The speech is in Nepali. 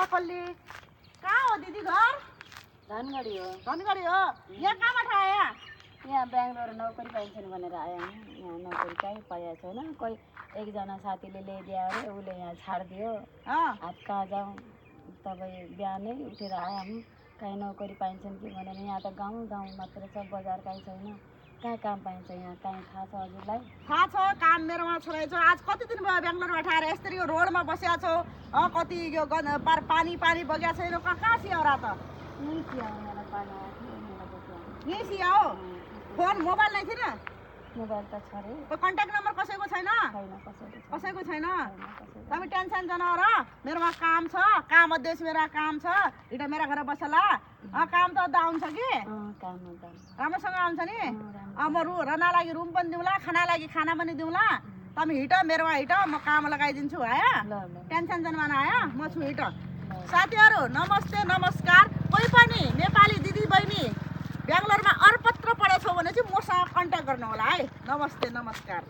कल्ली कहाँ हो दिदी घर? धनगढी हो। धनगढी हो। यहाँ कहाँबाट आया? यहाँ बेङ्गलोर नोकरी पाइन्छन् भनेर आएँ। यहाँ नोकरी कहीँ पाएको छैन। कोही एकजना साथीले ल्याइदियो अरे, उसले यहाँ छाडिदियो। अब कहाँ जाउँ? तपाईँ बिहानै उठेर आयौँ। कहीँ नोकरी पाइन्छन् कि भनेर। यहाँ त गाउँ गाउँ मात्र छ, बजार कहीँ छैन। कहाँ काम पाइन्छ यहाँ? कहीँ थाहा छ हजुरलाई? थाहा छ, काम मेरोमा छोराइ छ। आज कति दिन भयो बेङ्गलोरबाट आएर यसरी यो रोडमा बसेको छौ? कति यो पानी पानी बगेको छैन? कहाँ सियाउरा त? यहीँ थियो, यहाँ पानी आएको थियो, यहाँ बस्यो। यहीँ सियाओ? फोन मोबाइल नै थिएन? मोबाइल त छ रे। कन्ट्याक्ट नम्बर कसैको छैन? छैन, कसैको छैन। कसैको छैन? कसैको। तपाईँ टेन्सन जनावर, मेरोमा काम छ, काम अध्यक्ष मेरा काम छ, इटा मेरा घर बसला। काम त अद्दा आउँछ कि? काम हुन्छ। राम्रोसँग आउँछ नि? म रना लागि रुम पनि दिउँला, खाना लागि खाना पनि दिउँला। तपाईँ हिँड, मेरोमा हिँड, म काम लगाइदिन्छु आया? टेन्सन जन्मान आया? म छु हिँड। साथीहरू नमस्ते नमस्कार। कोही पनि नेपाली दिदी बहिनी बेङ्गलोरमा अरपत्र पढेछौ भने चाहिँ मसँग कन्ट्याक्ट गर्नु होला है। नमस्ते नमस्कार।